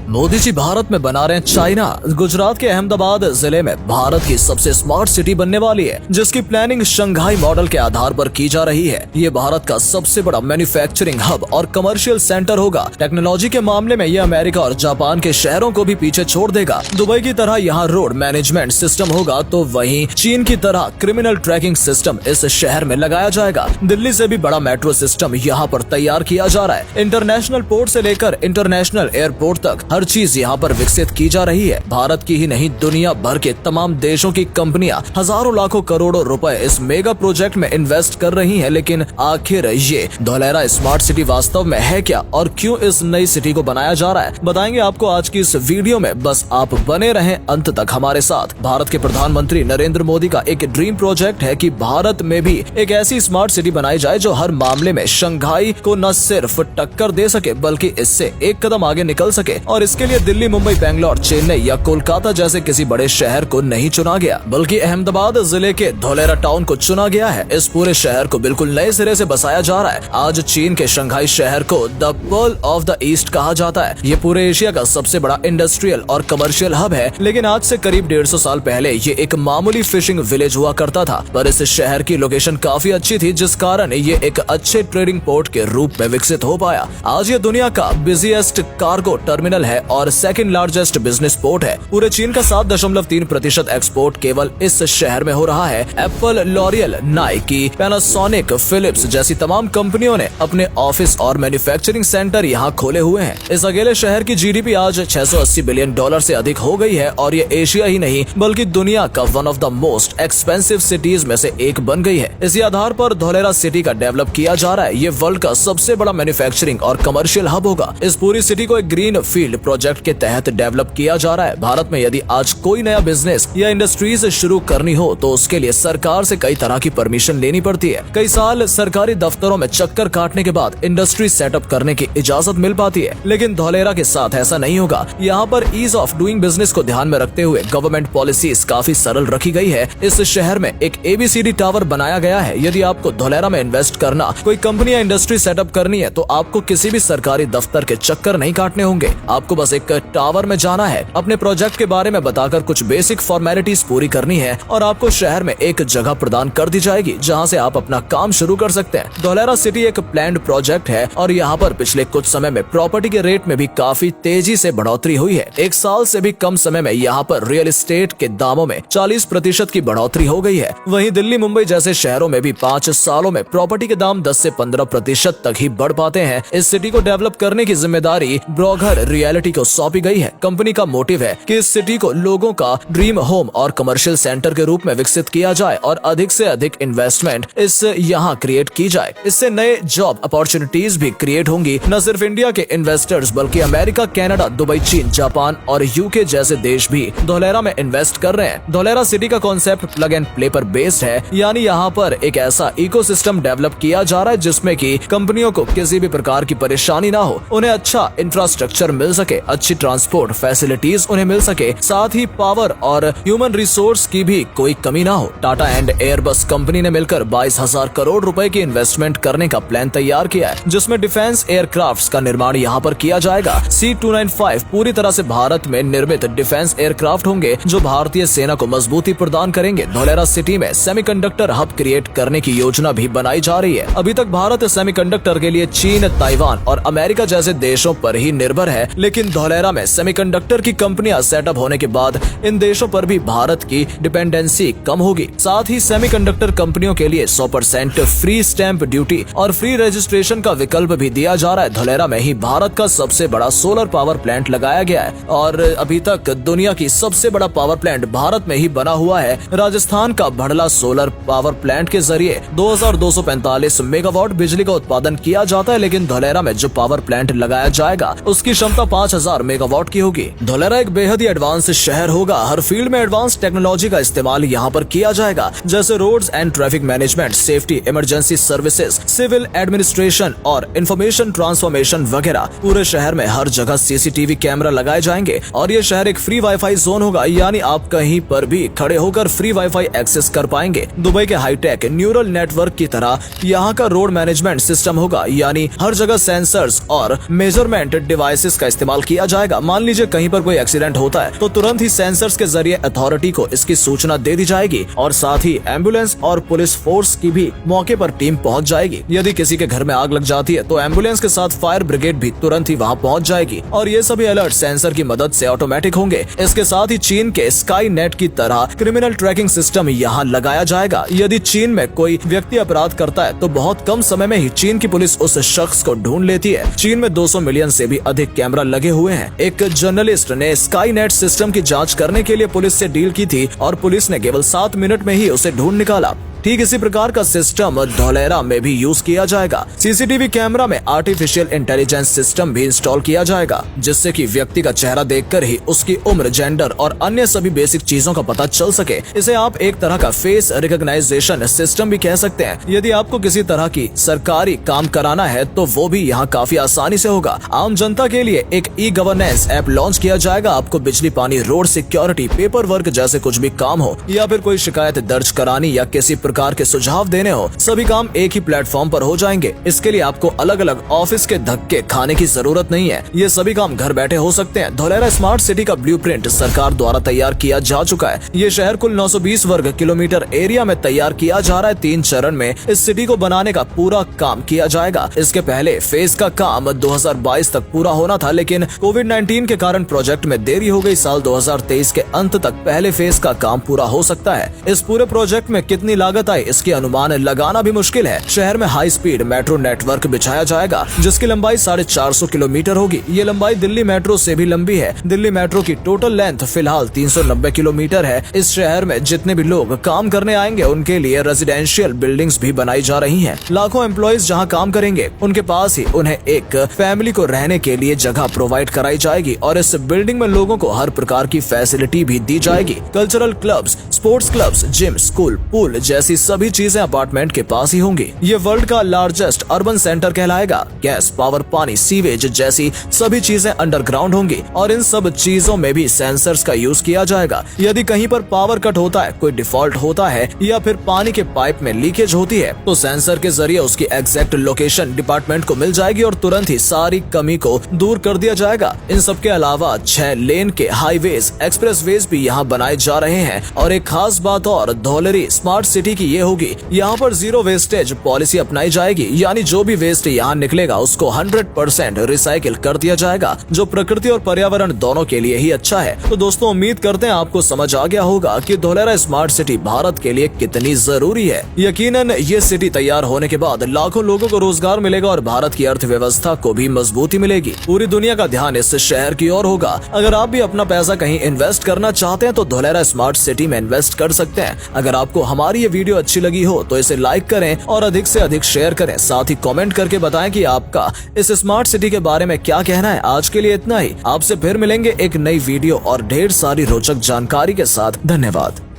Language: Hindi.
मोदी जी भारत में बना रहे हैं चाइना। गुजरात के अहमदाबाद जिले में भारत की सबसे स्मार्ट सिटी बनने वाली है, जिसकी प्लानिंग शंघाई मॉडल के आधार पर की जा रही है। ये भारत का सबसे बड़ा मैन्युफैक्चरिंग हब और कमर्शियल सेंटर होगा। टेक्नोलॉजी के मामले में ये अमेरिका और जापान के शहरों को भी पीछे छोड़ देगा। दुबई की तरह यहाँ रोड मैनेजमेंट सिस्टम होगा, तो वहीं चीन की तरह क्रिमिनल ट्रैकिंग सिस्टम इस शहर में लगाया जाएगा। दिल्ली से भी बड़ा मेट्रो सिस्टम यहाँ पर तैयार किया जा रहा है। इंटरनेशनल पोर्ट से लेकर इंटरनेशनल एयरपोर्ट तक हर चीज यहाँ पर विकसित की जा रही है। भारत की ही नहीं, दुनिया भर के तमाम देशों की कंपनियां हजारों लाखों करोड़ों रुपए इस मेगा प्रोजेक्ट में इन्वेस्ट कर रही हैं। लेकिन आखिर ये धोलेरा स्मार्ट सिटी वास्तव में है क्या और क्यों इस नई सिटी को बनाया जा रहा है, बताएंगे आपको आज की इस वीडियो में। बस आप बने रहें अंत तक हमारे साथ। भारत के प्रधानमंत्री नरेंद्र मोदी का एक ड्रीम प्रोजेक्ट है कि भारत में भी एक ऐसी स्मार्ट सिटी बनाई जाए जो हर मामले में शंघाई को न सिर्फ टक्कर दे सके बल्कि इससे एक कदम आगे निकल सके। और इसके लिए दिल्ली, मुंबई, बेंगलोर, चेन्नई या कोलकाता जैसे किसी बड़े शहर को नहीं चुना गया, बल्कि अहमदाबाद जिले के धोलेरा टाउन को चुना गया है। इस पूरे शहर को बिल्कुल नए सिरे से बसाया जा रहा है। आज चीन के शंघाई शहर को the pearl of the east कहा जाता है। ये पूरे एशिया का सबसे बड़ा इंडस्ट्रियल और कमर्शियल हब है। लेकिन आज से करीब 150 साल पहले ये एक मामूली फिशिंग विलेज हुआ करता था, पर इस शहर की लोकेशन काफी अच्छी थी, जिस कारण ये एक अच्छे ट्रेडिंग पोर्ट के रूप में विकसित हो पाया। आज ये दुनिया का बिजिएस्ट कार्गो टर्मिनल है और सेकंड लार्जेस्ट बिजनेस पोर्ट है। पूरे चीन का 7.3% एक्सपोर्ट केवल इस शहर में हो रहा है। Apple, L'Oreal, Nike, Panasonic, Philips जैसी तमाम कंपनियों ने अपने ऑफिस और मैन्युफैक्चरिंग सेंटर यहाँ खोले हुए हैं। इस अकेले शहर की जीडीपी आज $680 बिलियन से अधिक हो गई है और ये एशिया ही नहीं बल्कि दुनिया का one of the most expensive cities में से एक बन गई है। इसी आधार पर धोलेरा सिटी का डेवलप किया जा रहा है। ये वर्ल्ड का सबसे बड़ा मैन्युफैक्चरिंग और कमर्शियल हब होगा। इस पूरी सिटी को एक ग्रीन फील्ड प्रोजेक्ट के तहत डेवलप किया जा रहा है। भारत में यदि आज कोई नया बिजनेस या इंडस्ट्रीज शुरू करनी हो तो उसके लिए सरकार से कई तरह की परमिशन लेनी पड़ती है। कई साल सरकारी दफ्तरों में चक्कर काटने के बाद इंडस्ट्री सेटअप करने की इजाजत मिल पाती है। लेकिन धोलेरा के साथ ऐसा नहीं होगा। यहाँ पर ईज ऑफ डूइंग बिजनेस को ध्यान में रखते हुए गवर्नमेंट पॉलिसीज काफी सरल रखी गई है। इस शहर में एक ABCD टावर बनाया गया है। यदि आपको धोलेरा में इन्वेस्ट करना, कोई कंपनी या इंडस्ट्री सेटअप करनी है तो आपको किसी भी सरकारी दफ्तर के चक्कर नहीं काटने होंगे। आपको बस एक टावर में जाना है, अपने प्रोजेक्ट के बारे में बताकर कुछ बेसिक फॉर्मेलिटीज पूरी करनी है और आपको शहर में एक जगह प्रदान कर दी जाएगी जहां से आप अपना काम शुरू कर सकते हैं। धोलेरा सिटी एक प्लान्ड प्रोजेक्ट है और यहाँ पर पिछले कुछ समय में प्रॉपर्टी के रेट में भी काफी तेजी से बढ़ोतरी हुई है। एक साल से भी कम समय में यहाँ पर रियल एस्टेट के दामों में 40% की बढ़ोतरी हो गई है। वहीं दिल्ली, मुंबई जैसे शहरों में भी 5 सालों में प्रॉपर्टी के दाम 10 से 15% तक ही बढ़ पाते हैं। इस सिटी को डेवलप करने की जिम्मेदारी ब्रोगर रियलिटी को सौंपी गई है। कंपनी का मोटिव है कि इस सिटी को लोगों का ड्रीम होम और कमर्शियल सेंटर के रूप में विकसित किया जाए और अधिक से अधिक इन्वेस्टमेंट इस यहाँ क्रिएट की जाए। इससे नए जॉब अपॉर्चुनिटीज भी क्रिएट होंगी। न सिर्फ इंडिया के इन्वेस्टर्स बल्कि अमेरिका, कनाडा, दुबई, चीन, जापान और यूके जैसे देश भी धोलेरा में इन्वेस्ट कर रहे हैं। धोलेरा सिटी का कॉन्सेप्ट प्लग एंड प्ले पर बेस्ड है, यानी यहाँ पर एक ऐसा इकोसिस्टम डेवलप किया जा रहा है जिसमें कि कंपनियों को किसी भी प्रकार की परेशानी ना हो, उन्हें अच्छा इंफ्रास्ट्रक्चर मिल सके, अच्छी ट्रांसपोर्ट फैसिलिटीज उन्हें मिल सके, साथ ही पावर और ह्यूमन रिसोर्स की भी कोई कमी ना हो। टाटा एंड एयरबस कंपनी ने मिलकर 22,000 करोड़ रुपए की इन्वेस्टमेंट करने का प्लान तैयार किया है, जिसमें डिफेंस एयरक्राफ्ट्स का निर्माण यहाँ पर किया जाएगा। C-295 पूरी तरह से भारत में निर्मित डिफेंस एयरक्राफ्ट होंगे जो भारतीय सेना को मजबूती प्रदान करेंगे। धोलेरा सिटी में सेमीकंडक्टर हब क्रिएट करने की योजना भी बनाई जा रही है। अभी तक भारत सेमीकंडक्टर के लिए चीन, ताइवान और अमेरिका जैसे देशों पर ही निर्भर है, लेकिन धोलेरा में सेमीकंडक्टर की कंपनियां सेटअप होने के बाद इन देशों पर भी भारत की डिपेंडेंसी कम होगी। साथ ही सेमीकंडक्टर कंपनियों के लिए 100% फ्री स्टैंप ड्यूटी और फ्री रजिस्ट्रेशन का विकल्प भी दिया जा रहा है। धोलेरा में ही भारत का सबसे बड़ा सोलर पावर प्लांट लगाया गया है और अभी तक दुनिया की सबसे बड़ा पावर प्लांट भारत में ही बना हुआ है। राजस्थान का भड़ला सोलर पावर प्लांट के जरिए 2245 मेगावाट बिजली का उत्पादन किया जाता है, लेकिन धोलेरा में जो पावर प्लांट लगाया जाएगा उसकी क्षमता 5000 मेगावाट की होगी। धोलेरा एक बेहद ही एडवांस शहर होगा। हर फील्ड में एडवांस टेक्नोलॉजी का इस्तेमाल यहाँ पर किया जाएगा, जैसे roads and traffic management, safety, emergency services, civil administration और इंफॉर्मेशन ट्रांसफॉर्मेशन वगैरह। पूरे शहर में हर जगह CCTV कैमरा लगाए जाएंगे और ये शहर एक फ्री वाईफाई जोन होगा, यानी आप कहीं पर भी खड़े होकर फ्री वाईफाई एक्सेस कर पाएंगे। दुबई के हाईटेक न्यूरल नेटवर्क की तरह यहाँ का रोड मैनेजमेंट सिस्टम होगा, यानी हर जगह सेंसर्स और मेजरमेंट डिवाइसेस का इस्तेमाल इंस्टॉल किया जाएगा। मान लीजिए कहीं पर कोई एक्सीडेंट होता है तो तुरंत ही सेंसर्स के जरिए अथॉरिटी को इसकी सूचना दे दी जाएगी और साथ ही एम्बुलेंस और पुलिस फोर्स की भी मौके पर टीम पहुंच जाएगी। यदि किसी के घर में आग लग जाती है तो एम्बुलेंस के साथ फायर ब्रिगेड भी तुरंत ही वहां पहुंच जाएगी और ये सभी अलर्ट सेंसर की मदद से ऑटोमेटिक होंगे। इसके साथ ही चीन के स्काई नेट की तरह क्रिमिनल ट्रैकिंग सिस्टम यहाँ लगाया जाएगा। यदि चीन में कोई व्यक्ति अपराध करता है तो बहुत कम समय में ही चीन की पुलिस उस शख्स को ढूंढ लेती है। चीन में 200 मिलियन से भी अधिक कैमरा लगे हुए हैं। एक जर्नलिस्ट ने स्काई नेट सिस्टम की जांच करने के लिए पुलिस से डील की थी और पुलिस ने केवल 7 मिनट में ही उसे ढूंढ निकाला। ठीक इसी प्रकार का सिस्टम धोलेरा में भी यूज किया जाएगा। सीसीटीवी कैमरा में आर्टिफिशियल इंटेलिजेंस सिस्टम भी इंस्टॉल किया जाएगा जिससे कि व्यक्ति का चेहरा देखकर ही उसकी उम्र, जेंडर और अन्य सभी बेसिक चीजों का पता चल सके। इसे आप एक तरह का फेस रिकॉग्नाइजेशन सिस्टम भी कह सकते हैं। यदि आपको किसी तरह की सरकारी काम कराना है तो वो भी यहाँ काफी आसानी से होगा। आम जनता के लिए एक ई गवर्नेंस ऐप लॉन्च किया जाएगा। आपको बिजली, पानी, रोड सिक्योरिटी, पेपर वर्क जैसे कुछ भी काम हो या फिर कोई शिकायत दर्ज करानी या किसी प्रकार के सुझाव देने हो, सभी काम एक ही प्लेटफॉर्म पर हो जाएंगे। इसके लिए आपको अलग अलग ऑफिस के धक्के खाने की जरूरत नहीं है। ये सभी काम घर बैठे हो सकते हैं। धोलेरा स्मार्ट सिटी का ब्लूप्रिंट सरकार द्वारा तैयार किया जा चुका है। ये शहर कुल 920 वर्ग किलोमीटर एरिया में तैयार किया जा रहा है। 3 चरण में इस सिटी को बनाने का पूरा काम किया जाएगा। इसके पहले फेज का काम 2022 तक पूरा होना था, लेकिन कोविड-19 के कारण प्रोजेक्ट में देरी हो गई। साल 2023 के अंत तक पहले फेज का काम पूरा हो सकता है। इस पूरे प्रोजेक्ट में कितनी लागत आई इसके अनुमान लगाना भी मुश्किल है। शहर में हाई स्पीड मेट्रो नेटवर्क बिछाया जाएगा जिसकी लंबाई 450 किलोमीटर होगी। ये लंबाई दिल्ली मेट्रो से भी लंबी है। दिल्ली मेट्रो की टोटल लेंथ फिलहाल 390 किलोमीटर है। इस शहर में जितने भी लोग काम करने आएंगे उनके लिए रेजिडेंशियल बिल्डिंग्स भी बनाई जा रही हैं। लाखों एम्प्लॉइज जहां काम करेंगे उनके पास ही उन्हें एक फैमिली को रहने के लिए जगह प्रोवाइड कराई जाएगी और इस बिल्डिंग में लोगों को हर प्रकार की फैसिलिटी भी दी जाएगी। Cultural clubs, sports clubs, gym, school, pool जैसी सभी चीजें अपार्टमेंट के पास ही होंगी। ये वर्ल्ड का लार्जेस्ट अर्बन सेंटर कहलाएगा। गैस, पावर, पानी, सीवेज जैसी सभी चीजें अंडरग्राउंड होंगी और इन सब चीजों में भी सेंसर्स का यूज किया जाएगा। यदि कहीं पर पावर कट होता है, कोई डिफॉल्ट होता है या फिर पानी के पाइप में लीकेज होती है तो सेंसर के जरिए उसकी एग्जैक्ट लोकेशन डिपार्टमेंट को मिल जाएगी और तुरंत ही सारी कमी को दूर कर दिया जाएगा। इन सब के अलावा 6 लेन के हाईवेज, एक्सप्रेसवेज भी यहाँ बनाए जा रहे हैं और एक खास बात और धोलेरी स्मार्ट सिटी की ये होगी, यहाँ पर जीरो वेस्टेज पॉलिसी अपनाई जाएगी। यानी जो भी वेस्ट यहाँ निकलेगा उसको 100% रिसाइकिल कर दिया जाएगा, जो प्रकृति और पर्यावरण दोनों के लिए ही अच्छा है। तो दोस्तों, उम्मीद करते हैं आपको समझ आ गया होगा कि धोलेरा स्मार्ट सिटी भारत के लिए कितनी जरूरी है। यकीनन ये सिटी तैयार होने के बाद लाखों लोगों को रोजगार मिलेगा और भारत की अर्थव्यवस्था को भी मजबूती मिलेगी। पूरी दुनिया का ध्यान इस शहर की ओर होगा। अगर आप भी अपना पैसा कहीं इन्वेस्ट करना चाहते हैं तो धोलेरा स्मार्ट सिटी में इन्वेस्ट कर सकते हैं। अगर आपको हमारी ये वीडियो अच्छी लगी हो तो इसे लाइक करें और अधिक से अधिक शेयर करें। साथ ही कमेंट करके बताएं कि आपका इस स्मार्ट सिटी के बारे में क्या कहना है। आज के लिए इतना ही। आपसे फिर मिलेंगे एक नई वीडियो और ढेर सारी रोचक जानकारी के साथ। धन्यवाद।